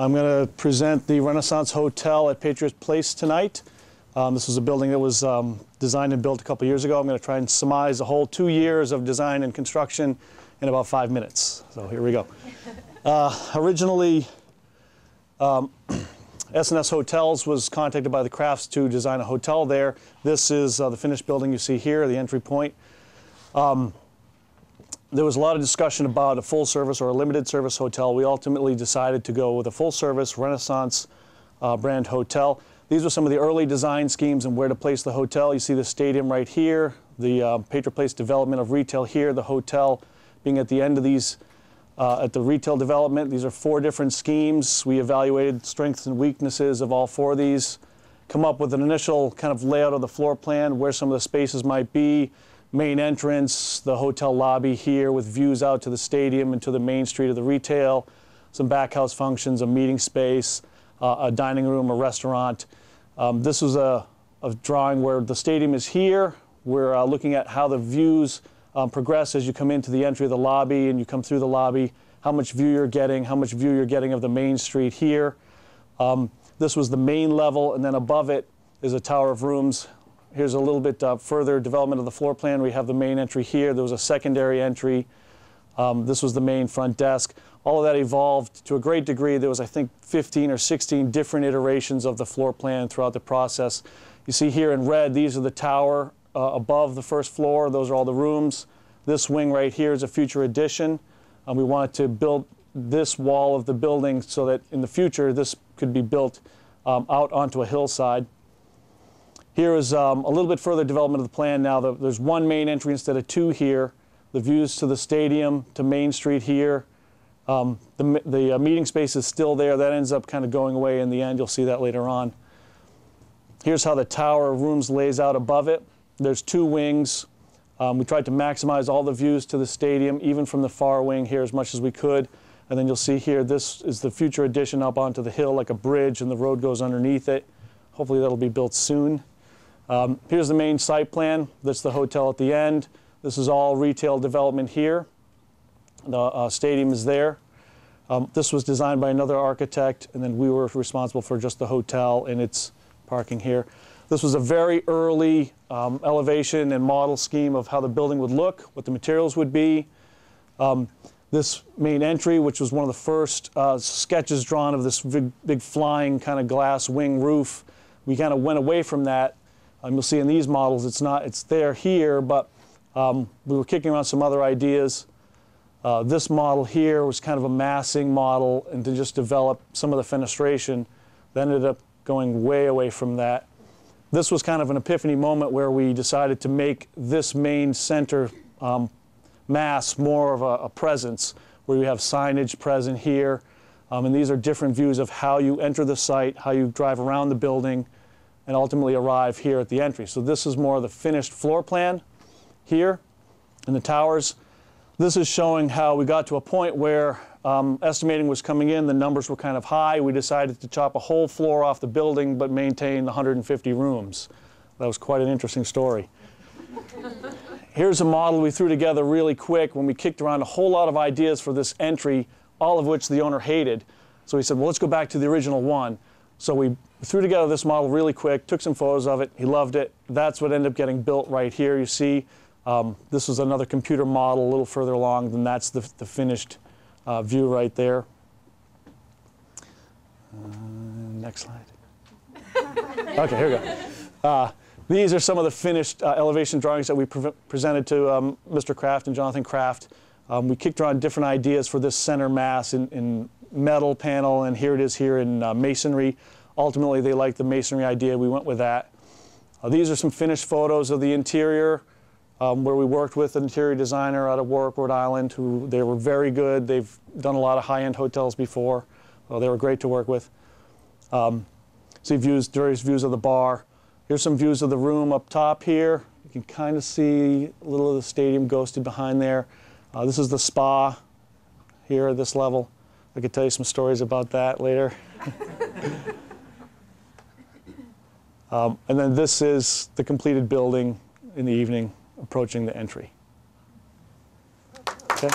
I'm going to present the Renaissance Hotel at Patriot Place tonight. This was a building that was designed and built a couple years ago. I'm going to try and surmise the whole 2 years of design and construction in about 5 minutes. So here we go. Originally, S&S Hotels was contacted by the Crafts to design a hotel there. This is the finished building you see here, the entry point. There was a lot of discussion about a full service or a limited service hotel. We ultimately decided to go with a full service Renaissance brand hotel. These were some of the early design schemes and where to place the hotel. You see the stadium right here, the Patriot Place development of retail here, the hotel being at the end of these, at the retail development. These are 4 different schemes. We evaluated strengths and weaknesses of all 4 of these, come up with an initial kind of layout of the floor plan, where some of the spaces might be. Main entrance, the hotel lobby here with views out to the stadium and to the main street of the retail, some back house functions, a meeting space, a dining room, a restaurant. This was a drawing where the stadium is here. We're looking at how the views progress as you come into the entry of the lobby and you come through the lobby, how much view you're getting of the main street here. This was the main level, and then above it is a tower of rooms. Here's a little bit further development of the floor plan. We have the main entry here. There was a secondary entry. This was the main front desk. All of that evolved to a great degree. There was, I think, 15 or 16 different iterations of the floor plan throughout the process. You see here in red, these are the tower above the first floor. Those are all the rooms. This wing right here is a future addition. We wanted to build this wall of the building so that in the future this could be built out onto a hillside. Here is a little bit further development of the plan now. There's 1 main entry instead of 2 here. The views to the stadium, to Main Street here. The meeting space is still there. That ends up kind of going away in the end. You'll see that later on. Here's how the tower of rooms lays out above it. There's 2 wings. We tried to maximize all the views to the stadium, even from the far wing here as much as we could. And then you'll see here, this is the future addition up onto the hill like a bridge, and the road goes underneath it. Hopefully that'll be built soon. Here's the main site plan. That's the hotel at the end. This is all retail development here. The stadium is there. This was designed by another architect, and then we were responsible for just the hotel and its parking here. This was a very early elevation and model scheme of how the building would look, what the materials would be. This main entry, which was one of the first sketches drawn of this big flying kind of glass wing roof, we kind of went away from that. You'll see in these models, it's there here, but we were kicking around some other ideas. This model here was kind of a massing model, and to just develop some of the fenestration, that ended up going way away from that. This was kind of an epiphany moment where we decided to make this main center mass more of a presence, where you have signage present here, and these are different views of how you enter the site, how you drive around the building, and ultimately arrive here at the entry. So this is more of the finished floor plan here in the towers. This is showing how we got to a point where estimating was coming in, the numbers were kind of high. We decided to chop a whole floor off the building but maintain 150 rooms. That was quite an interesting story. Here's a model we threw together really quick when we kicked around a whole lot of ideas for this entry, all of which the owner hated. So we said, well, let's go back to the original one. So we threw together this model really quick, took some photos of it, he loved it. That's what ended up getting built right here. You see, this was another computer model a little further along, then that's the finished view right there. Next slide. Okay, here we go. These are some of the finished elevation drawings that we presented to Mr. Kraft and Jonathan Kraft. We kicked around different ideas for this center mass in metal panel, and here it is here in masonry. Ultimately, they liked the masonry idea. We went with that. These are some finished photos of the interior where we worked with an interior designer out of Warwick, Rhode Island, who they were very good. They've done a lot of high-end hotels before. Well, they were great to work with. See various views of the bar. Here's some views of the room up top here. You can kind of see a little of the stadium ghosted behind there. This is the spa here at this level. I could tell you some stories about that later. And then this is the completed building in the evening, approaching the entry. Okay.